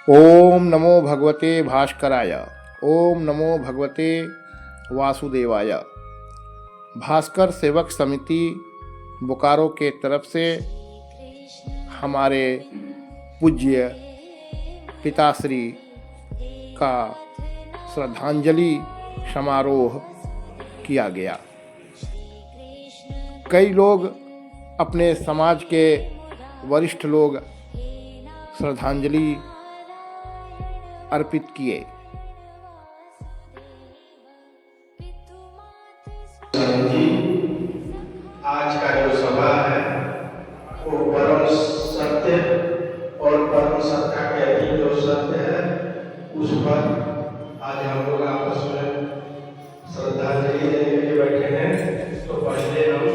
ओम नमो भगवते भास्कराय। ओम नमो भगवते वासुदेवाय। भास्कर सेवक समिति बोकारो के तरफ से हमारे पूज्य पिताश्री का श्रद्धांजलि समारोह किया गया। कई लोग अपने समाज के वरिष्ठ लोग श्रद्धांजलि अर्पित किए। आज का जो सभा है वो परम सत्य और परम सत्ता के अधीन जो सत्य है उस पर आज हम लोग आपस में श्रद्धांजलि देने के लिए बैठे हैं। तो पहले हम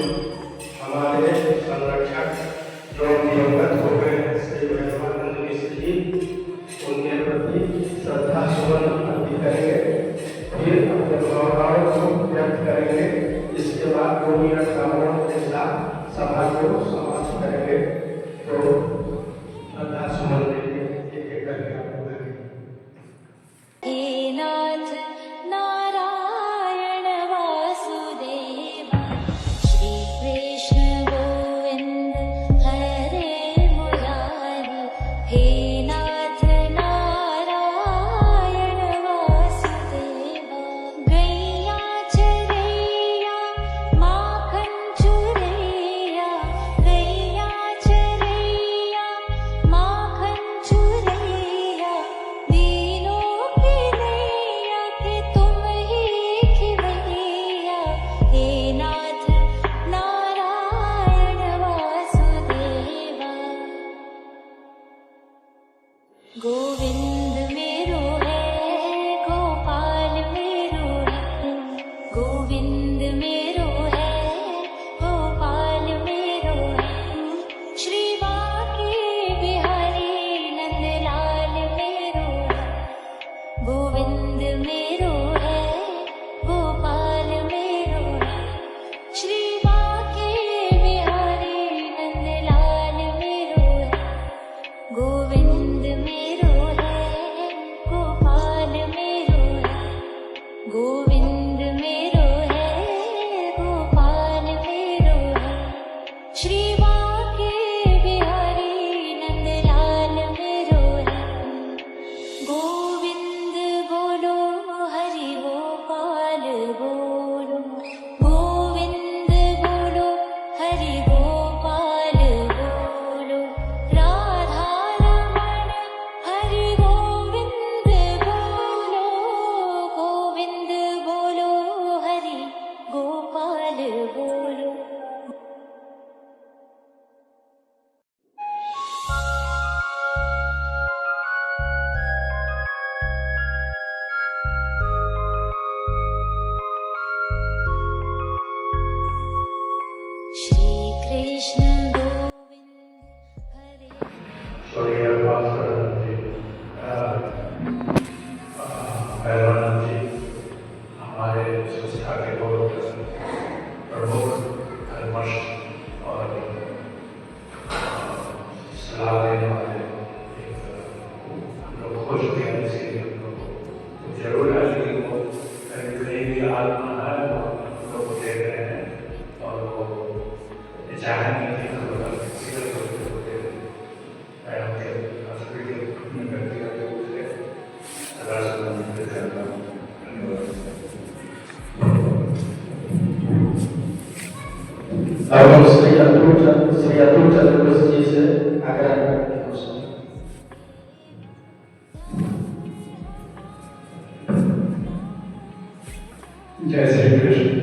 हमारे संरक्षक जो दिवंगत हो गए श्री ब्रह्मानंद मिश्र जी, उनके प्रति श्रद्धा सुमन अर्पित करेंगे, फिर अपने भावनाओं को व्यक्त करेंगे। इसके बाद 2 मिनट का मौन के साथ सभा को समाप्त करेंगे। तो श्रद्धा सुमन देंगे एक करके आप लोग। हे नाथ नारायण वासुदेव, श्री कृष्ण गोविंद हरे मुरारी। हे नाथ नारायण वासुदेव, गैया चरैया माखन चुरैया, गैया चरैया माखन चुरैया, दीनों की नैया के तुम ही खिवैया। हे नाथ नारायण वासुदेवा, गोविंद मेरो है गोपाल मेरो है, गोविंद मेरो है गोपाल मेरो है, श्री बांके बिहारी नंदलाल मेरो है, गोविंद मेरो है गोपाल मेरो है, श्री बांके बिहारी नंदलाल मेरो है, गोविंद मेरो है गोपाल मेरो है, गोविंद मेरो है गोपाल मेरो है, श्री बांके बिहारी नंदलाल मेरो है। गोविंद बोलो हरि गोपाल बोलो, गोविंद बोलो हरि गोपाल बोलो, राधा रमण हरि गोविंद बोलो, गोविंद बोलो हरि गोपाल बोलो। श्री कृष्ण गोविंद हरे। स्वर्गीय भास्कर जी, भैरवानंद जी, हमारे संस्था के बहुत प्रमुख धर्मस्थ और सलाह देने वाले हम लोग खुश होते हैं। इसलिए हम लोग को जरूर आदमी को कहीं भी आत्मा है वो हम लोग को देख रहे हैं और वो चाहेंगे कि हम लोग किसी को दे दें। मैडम के हॉस्पिटल में व्यक्तिगत रूप से सदा संबंधित करना अब हम श्री अतुल चंद्र जी से आग्रह करते हैं। जय श्री कृष्ण।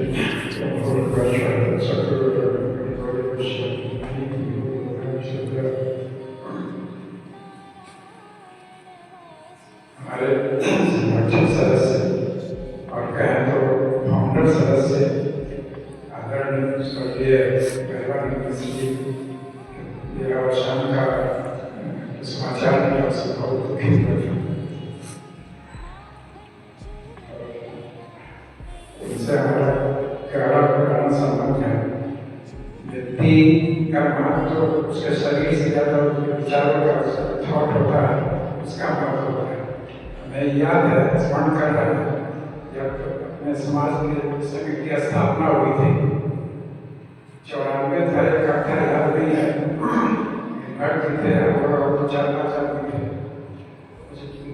हमारे संरक्षक सदस्य और कहें तो फाउंडर सदस्य आदरणीय स्वर्गीय भैरवानंद मिश्र जी, ये अवसान का समाचार मिला उससे बहुत दुखी हुआ। इनसे हमारा गहरा पुराना संबंध है। व्यक्ति का महत्व उसके शरीर से ज़्यादा विचारों का थॉट होता है उसका मत होता है। हमें याद है, स्मरण कर रहा है, जब अपने समाज के संघ की स्थापना हुई थी 94 था, इकट्ठा याद नहीं है, भक्त थे और 2-4-5 आदमी थे,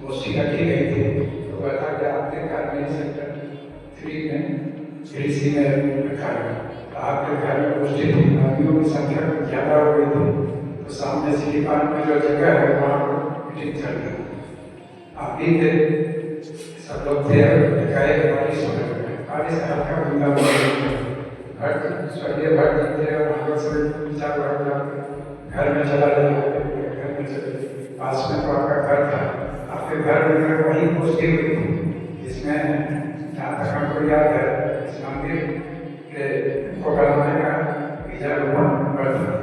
गोष्ठी रखी गई थी। तो बता कि आपके घर में सेक्टर 3 में कृषि में रखा है, आपके घर में गोष्ठी थी, आदमियों की संख्या ज़्यादा हो गई थी, तो सामने सिटी पार्क में जो जगह है वहाँ मीटिंग चल रही। आप भी थे, सब लोग थे, एकाएक बारिश होने लगा, बारिश हल्का बूंदा भक्त स्वर्गीय भक्त थे और भगवत से विचार हुआ घर में चला जाए, घर में चले, पास में तो आपका घर था, आपके घर में वही गोष्ठी हुई थी जिसमें जहाँ तक हमको याद है इस मंदिर के को बनाने का विचार हुआ था।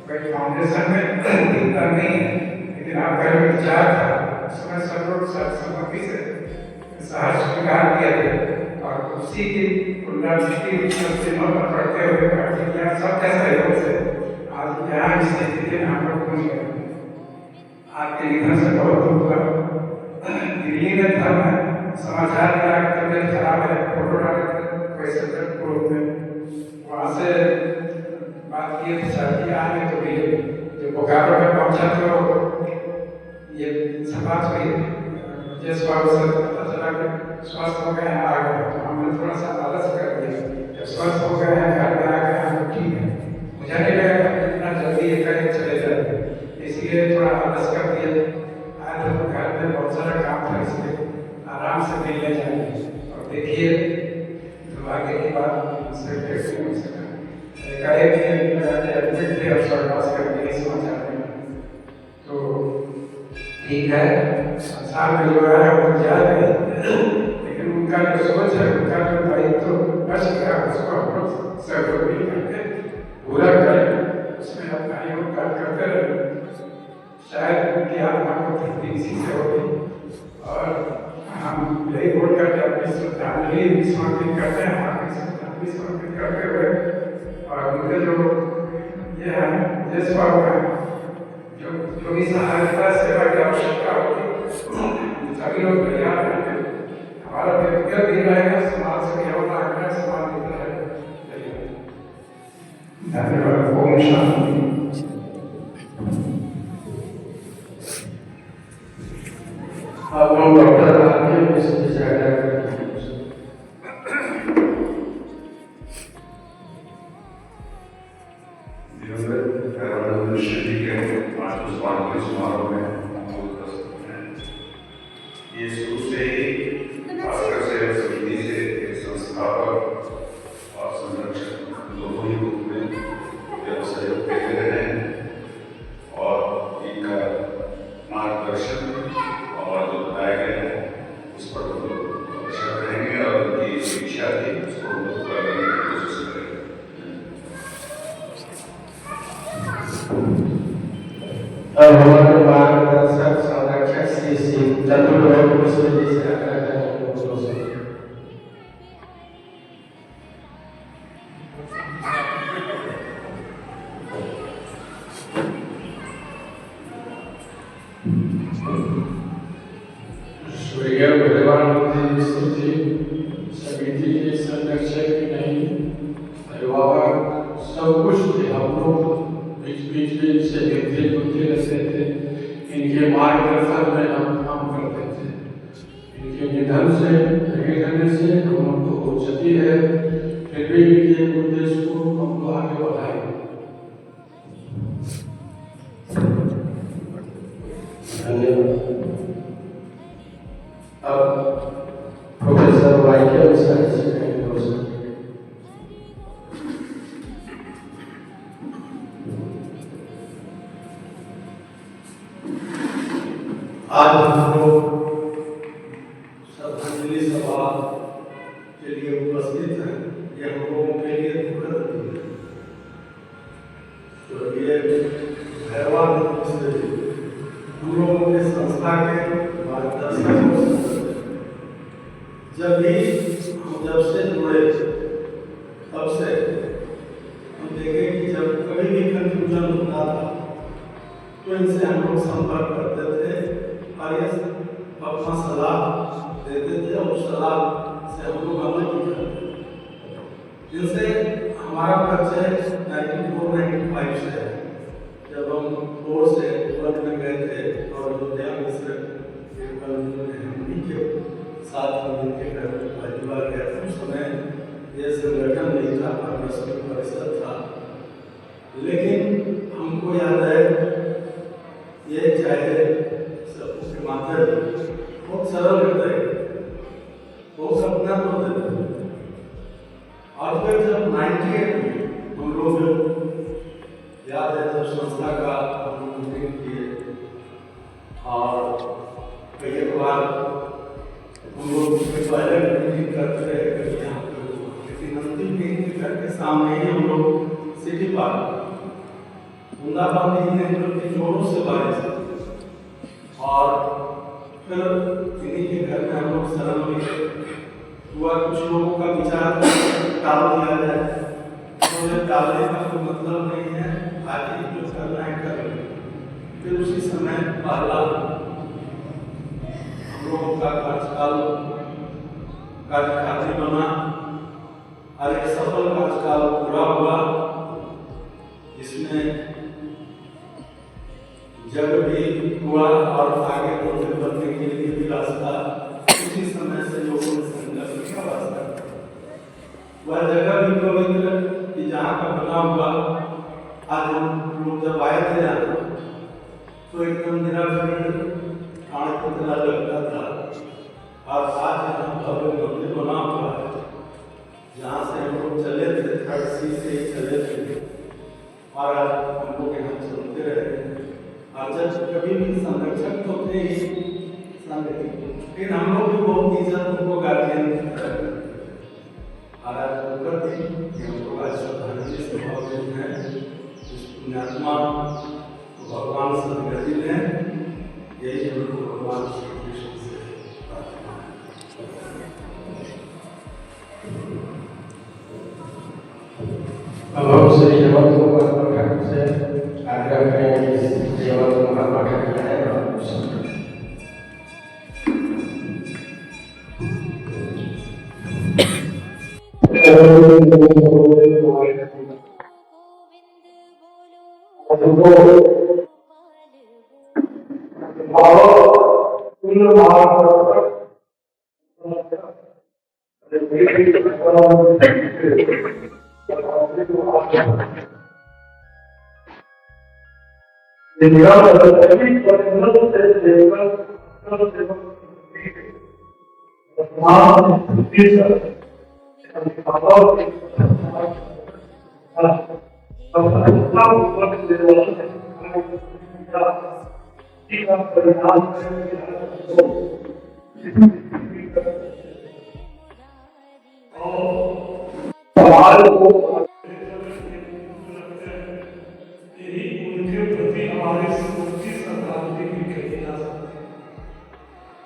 कोई फाउंडेशन में दिखता नहीं है, लेकिन आपका जो विचार था उसमें सब लोग सर्वसम्मति से सहर्ष स्वीकार किए थे और उसी की पुनरावृत्ति दिनों पर पढ़ते हुए सबके सहयोग से आज यहाँ इस स्थिति में हम लोग पहुँच गए। आपके निधन से बहुत दुख हुआ। दिल्ली में था, मैं समाचार मिला कि तबियत खराब है, फोटो डाले थे कोई सब्जेक्ट ग्रुप में, वहाँ से बात किए थे शादी आने तो भी जो बोकारो में पहुँचा तो ये समाज हुई जिस बात से पता चला कि स्वस्थ हो गए हैं, आ गए, तो हमने थोड़ा सा आलस कर दिया, जब स्वस्थ हो गए हैं घर में आ गए हैं तो ठीक है, मुझे नहीं लगा कि इतना जल्दी एकाएक चले जाए, इसलिए थोड़ा आलस कर दिया। आज तो घर में बहुत सारा काम था, इसलिए आराम से मिलने जाएंगे और देखिए दुर्भाग्य की बात मुझसे भेंट नहीं हो सका, एकाएक एडमिट थे और स्वर्गवास कर दिए इस समाचार में। तो ठीक है, संसार में जो है वो जा रहे हैं, लेकिन उनका जो सोच है, उनका जो दायित्व बच गया उसको हम लोग सहयोगी करके पूरा करें, उसमें अपना योगदान करते रहे, शायद उनकी आत्मा को तृप्ति इसी से होगी। और हम यही बोल करके अपनी श्रद्धांजलि समर्पित करते हैं, हमारी श्रद्धांजलि समर्पित करते हुए और उनके जो ये है देश भाव है, जो भी सहायता सेवा की आवश्यकता होगी सभी लोग तैयार रहेंगे, हमारा व्यक्तिगत भी रहेगा, समाज से केवल आग्रह समाज भी रहेगा। धन्यवाद। ओम शांति। अब हम डॉक्टर आपके विषय ये शुरू से ही भास्कर सेवा समिति से एक संस्थापक और संरक्षक दोनों ही रूप में सहयोग देते रहे हैं और इनका मार्गदर्शन और जो बताया गया है उस पर अवसर रहेंगे और उनकी शिक्षा थी उसको पूरा करने की कोशिश करेंगे। अब हमारे मार्गदर्शक संरक्षक श्री चतुर्लोक मिश्र जी से आग्रह करेंगे। स्वर्गीय भगवान मिश्र जी समिति के संरक्षक भी नहीं, अभिभावक सब कुछ थे, हम लोग बीच बीच में इनसे मिलते जुलते रहते थे, इनके मार्गदर्शन में हम काम करते थे। इनके निधन से रहने से हम लोग को बहुत क्षति है, फिर भी इनके उद्देश्य को हम लोग आगे बढ़ाए। धन्यवाद। अब प्रोफेसर वाइके विषय से कहेंगे दोस्तों। आज हम लोग श्रद्धांजलि सभा के लिए उपस्थित हैं, ये हम लोगों के लिए दुखद दिन है। तो ये भैरवानंद मिश्र जी हम लोगों के संस्था के मार्गदर्शक हो सकते हैं। जब से जुड़े तब से हम देखें कि जब कभी भी कंफ्यूजन होता था तो इनसे हम लोग संपर्क करते थे और ये अपना सलाह देते थे और उस सलाह से हम लोग अमल भी करते थे। जिनसे हमारा परिचय 94-95 से है, जब हम बोर्ड से वर्ग में गए थे और अयोध्या मिश्र के हिंदी के साथ हम इनके घर में पहली बार गए थे। उस समय ये संगठन नहीं था, परमेश्वर परिषद था, लेकिन हमको याद है ये चाहे सब उसके माता जी बहुत सरल हृदय, बहुत अपना तो देते। और फिर जब 98 में हम लोग याद है जब संस्था का हम मीटिंग किए और कई बार हम लोग पहले मीटिंग करते रहे यहाँ पर, लेकिन अंतिम मीटिंग करके सामने ही हम लोग सिटी पार्क बूंदाबांदी में जोरों से बारिश और फिर इन्हीं के घर में हम लोग शरण में हुआ। कुछ लोगों का विचार टाल दिया जाए, तो टालने का कोई मतलब नहीं है, आगे जो करना है कर लें। फिर उसी समय पहला हम लोगों का कार्यकाल बना और एक सफल कार्यकाल पूरा हुआ। इसमें जग भी हुआ और आगे बढ़ने के लिए भी रास्ता उसी समय से लोगों ने संघर्ष का रास्ता, वह जगह भी पवित्र कि जहाँ का बना हुआ। आज हम लोग जब आए थे यहाँ तो एकदम निराकरण खाने की तरह लगता था, और आज यहाँ भव्य मंदिर बना हुआ है, जहाँ से हम लोग चले थे, 3rd से चले थे और आज हम लोग यहाँ चलते रहे। और जब कभी भी संरक्षक तो थे ही, लेकिन हम लोग भी बहुत इज्जत उनको गार्जियन की तरह करते और आज करते कि हम लोग आज श्रद्धांजलि सभा में हैं। इस पुण्यात्मा भगवान सदगति ने यही हम लोग भगवान श्री कृष्ण से प्रार्थना अब हम श्री हेमंत महात्मा ठाकुर से आग्रह करें कि श्री हेमंत महात्मा ठाकुर आए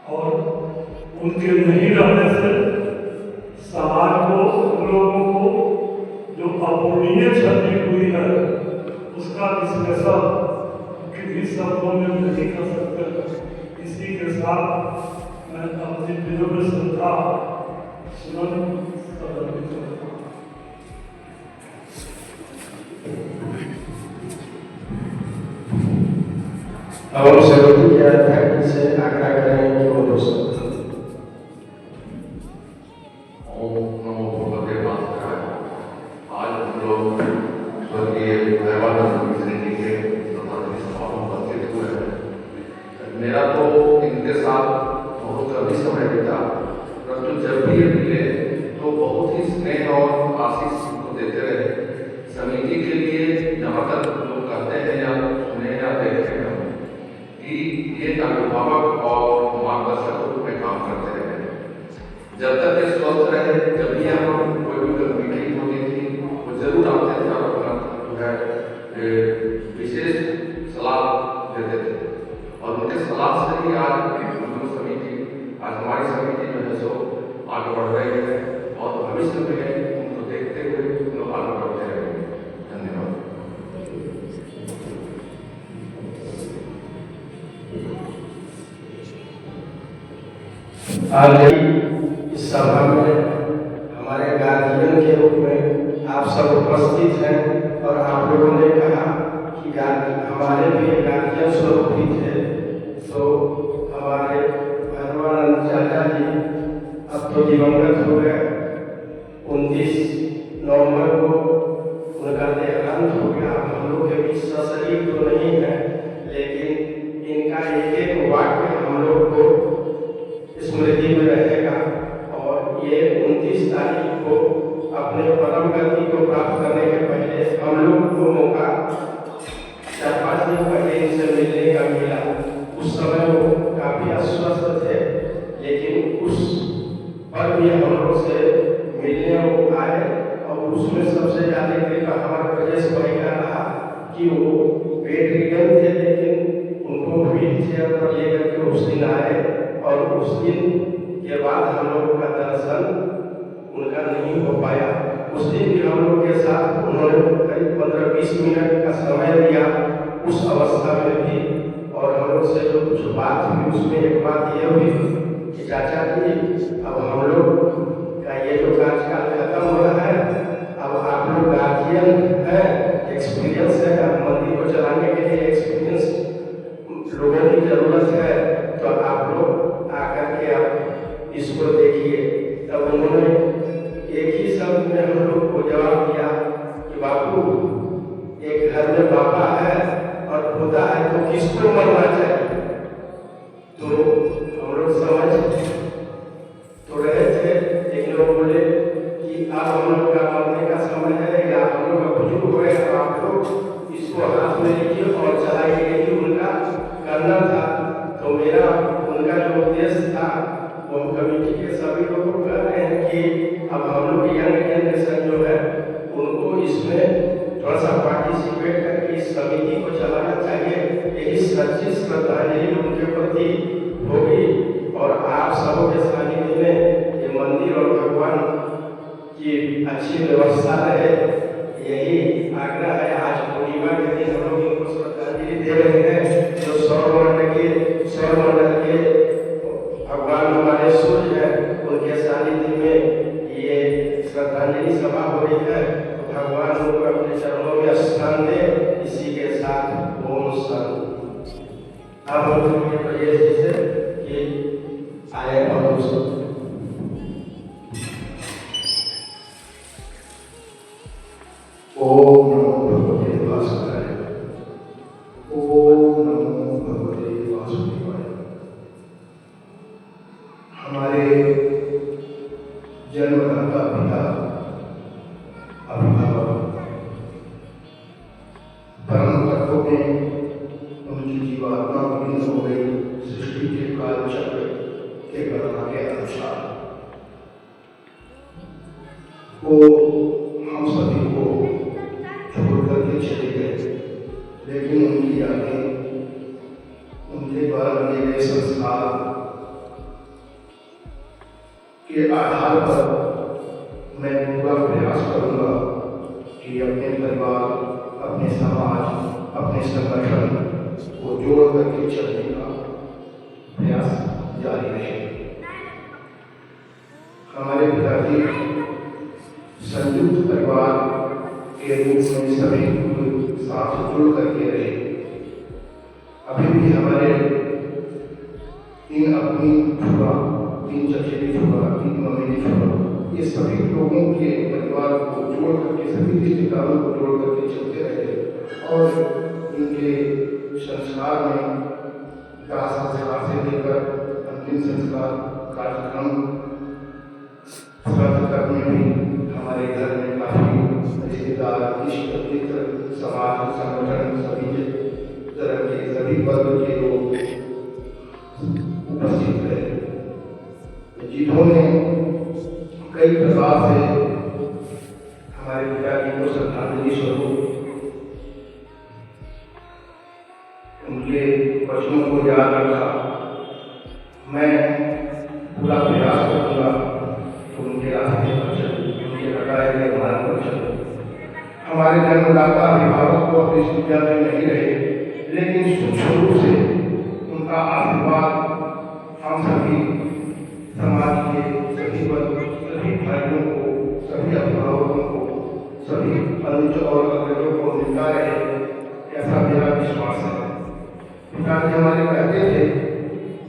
और उनके नहीं रहने से समाज को, हम लोगों को जो अपूरणीय क्षति हुई है उसका विश्लेषण किसी शब्दों में नहीं कर सकते। इसी के साथ मैं अपनी विनम्र श्रद्धा सुमन समर्पित करता हूँ। और सर्वोच्च के अध्यक्ष से आग्रह करें कि वो दोस्तों ओम नमो भगवते वासुदेवाय। आज हम लोग स्वर्गीय भैरवानंद मिश्र जी के श्रद्धांजलि सभा में उपस्थित हुए हैं। मेरा तो इनके साथ बहुत कभी समय बीता, परंतु जब भी ये मिले तो बहुत ही स्नेह और आशीष को देते रहे। समिति के लिए जहाँ तक लोग कहते हैं या सुने या देखे हैं कि ये अभिभावक और मार्गदर्शक रूप में काम करते रहे। जब तक ये स्वस्थ रहे, जब भी यहाँ कोई भी मीटिंग होती थी वो जरूर आते थे और अपना जो है विशेष सलाह देते थे, और उनके सलाह से ही आज हमारी समिति जो है सो आगे बढ़ रही है और भविष्य में उनको देखते हुए हम लोग आगे बढ़ते रहेंगे। धन्यवाद। आज इस सभा में हमारे गार्जियन के रूप में आप सब उपस्थित हैं और आप लोगों ने कहा कि हमारे भी गार्जियन स्वरूप भी थे, तो हमारे भगवानंद चाचा जी अब तो दिवंगत हो गए। 29 नवंबर को उनका देहांत हो गया। हम लोग के बीच सशरीर तो नहीं है, लेकिन इनका एक एक वाक्य हम लोग को स्मृति में रहेगा। और ये 29 तारीख को अपने परम गति को प्राप्त करने के पहले हम लोग को मौका 4-5 दिन पहले इनसे मिलने का मिला। उस समय वो काफी अस्वस्थ थे, लेकिन उस पर भी हम लोग से मिलने वो आए। और उसमें सबसे ज्यादा कृपा हमारे प्रदेश भाई का रहा कि वो बेड रिडन थे, लेकिन उनको व्हील चेयर पर लेकर के उस दिन आए। और उस दिन के बाद हम लोग का दर्शन उनका नहीं हो पाया। उस दिन भी हम लोग के साथ उन्होंने करीब 15-20 मिनट का समय दिया उस अवस्था में भी। और हम लोग से जो कुछ बात हुई, उसमें एक बात ये हुई कि चाचा जी, अब हम लोग का ये जो कार्यकाल खत्म हो रहा है, अब आप लोग गार्जियन है, एक्सपीरियंस है, अब मंदिर को चलाने के लिए एक्सपीरियंस लोगों की जरूरत है, तो आप लोग आकर के आप इसको देखिए। तब उन्होंने एक ही शब्द में हम लोग को जवाब दिया कि बापू, एक घर में बाबा है और खुदा है, तो किसको मरना चाहिए? तो हम लोग समझ तो रहे थे, लेकिन वो बोले कि अब हम लोग का मरने का समय है, या हम लोग का बुजुर्ग हो गए, आप लोग इसको हाथ में लीजिए और चलाइए। यही उनका करना था। तो मेरा उनका जो उद्देश्य था, वो कमेटी के सभी लोगों को कह रहे हैं कि अब हम लोग यंग जनरेशन जो है, उनको इसमें थोड़ा सा पार्टिसिपेट करके इस समिति को चलाना चाहिए। यही सच्ची श्रद्धांजलि उनके प्रति होगी। और आप सबों के सानिध्य में ये मंदिर और भगवान की अच्छी व्यवस्था रहे, यही आग्रह है। आज पूर्णिमा के दिन हम लोग इनको श्रद्धांजलि दे रहे हैं। जो सौरमंडल के भगवान हमारे सूर्य है, उनके सानिध्य में ये श्रद्धांजलि सभा हो रही है। तो भगवान उनको अपने चरणों में स्थान दे। इसी के साथ ओम शांति। अब हम लोग प्रदेश से ये आए और ओम नमो भगवते वासुदेवाय। ओम नमो भगवते वासुदेवाय। हमारे जन्मदाता पिता अभिभावक परम तत्व में उनकी जीवात्मा विलीन हो गई सृष्टि के काल चक्र के गणना के अनुसार। वो हम सभी को छोड़ करके चले गए, लेकिन उनकी यादें, उनके द्वारा दिए गए संस्कार के आधार पर मैं पूरा प्रयास करूंगा कि अपने परिवार, अपने समाज, अपने संगठन को जोड़ करके चलने का प्रयास जारी रहे। हमारे पिताजी संयुक्त परिवार के रूप में सभी साथ जुड़ करके रहे। अभी भी हमारे 3 अपनी छुआ, 3 चचेरी छुआ, 3 मम्मी छुआ, ये सभी लोगों के परिवार को जोड़ करके, सभी रिश्तेदारों को जोड़ करके चलते रहे। और इनके संस्कार में दाह संस्कार से लेकर अंतिम संस्कार कार्यक्रम श्राद्ध करने भी हमारे घर में काफी रिश्तेदार, इष्ट मित्र, समाज, संगठन, सभी तरह के, सभी वर्ग के लोग उपस्थित रहे, जिन्होंने कई प्रकार से हमारे पिताजी को श्रद्धांजलि स्वरूप उनके वचनों को याद रखा। मैं पूरा प्रयास करूंगा तो उनके रास्ते पर चलूं, उनके बताए गए मार्ग पर चलूं। हमारे जन्मदाता अभिभावक को अपनी दुनिया में नहीं रहे, लेकिन सूक्ष्म रूप से उनका आशीर्वाद हम सभी पिताजी हमारे कहते थे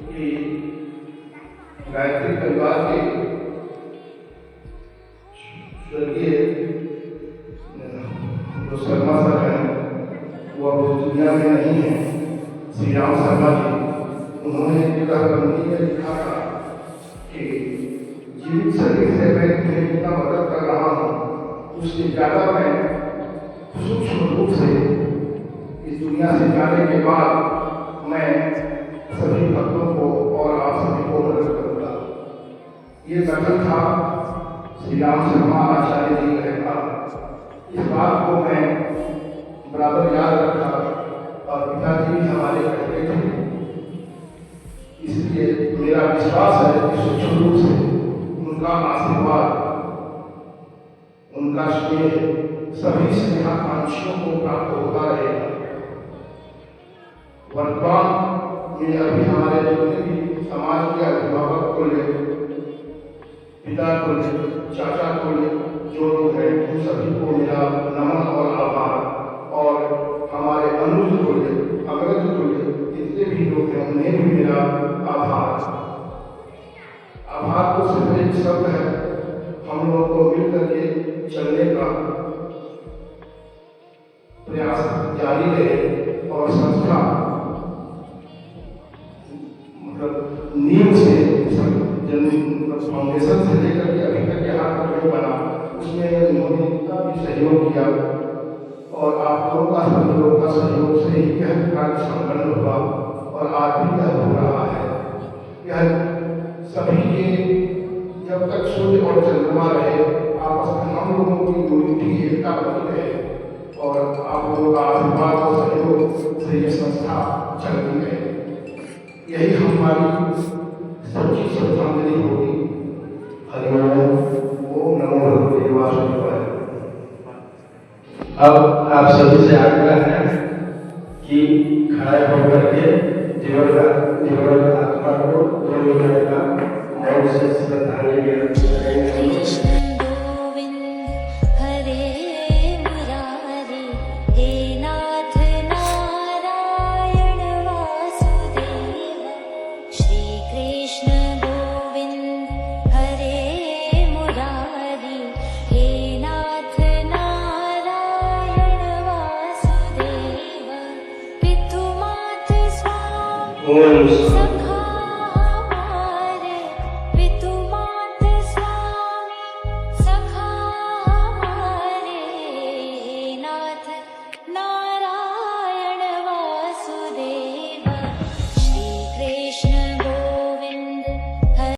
कि गायत्री परिवार के स्वर्गीय जो शर्मा सर हैं वो अब इस दुनिया में नहीं है, श्री राम शर्मा जी, उन्होंने जगहबंदी में लिखा था कि जीवित शरीर से मैं तुम्हें जितना मदद कर रहा हूँ उससे ज़्यादा मैं सूक्ष्म रूप से इस दुनिया से जाने के बाद मैं सभी भक्तों को और आप सभी को मदद करूँगा। ये कथन था श्री राम शर्मा आचार्य जी का। इस बात को मैं बराबर याद रखा और पिताजी भी हमारे कहते थे, इसलिए मेरा विश्वास है कि सूक्ष्म रूप से उनका आशीर्वाद, उनका स्नेह सभी स्नेहाकांक्षियों को प्राप्त होता रहेगा। वर्तमान में अभी हमारे जितने भी समाज के अभिभावक को ले, पिता को ले, चाचा को ले, जो लोग हैं उन सभी को मेरा नमन और आभार, और हमारे अनुज को ले, अग्रज को ले, जितने भी लोग हैं उन्हें भी मेरा आभार। आभार को सिर्फ एक शब्द है, हम लोग को मिलकर के चलने का प्रयास जारी रहे और संस्था मतलब नींव से फाउंडेशन से लेकर के अभी तक यहाँ तक जो बना उसमें उन्होंने इतना भी सहयोग किया और आप लोगों का सब लोगों का सहयोग से ही यह कार्य संपन्न हुआ और आज भी यह हो रहा है। यह सभी के जब तक सूर्य और चंद्रमा रहे आपस में हम लोगों की यूनिटी एकता बनी रहे और आप लोगों का आशीर्वाद और सहयोग से यह संस्था चलती रहे, यही हमारी सच्ची श्रद्धांजलि होगी। हरिओम। ओम नमो भगवते वासुदेवाय। अब आप सभी से आग्रह है कि खड़े होकर के दिवंगत आत्मा को 2 मिनट का मौन से श्रद्धांजलि अर्पित करेंगे। कृष्ण गोविंद हरे मुरारे, हे नाथ नारायण वासुदेव। श्री कृष्ण गोविंद हरे मुरारे, हे नाथ नारायण वासुदेव। पितु मात स्वामी ओम सखा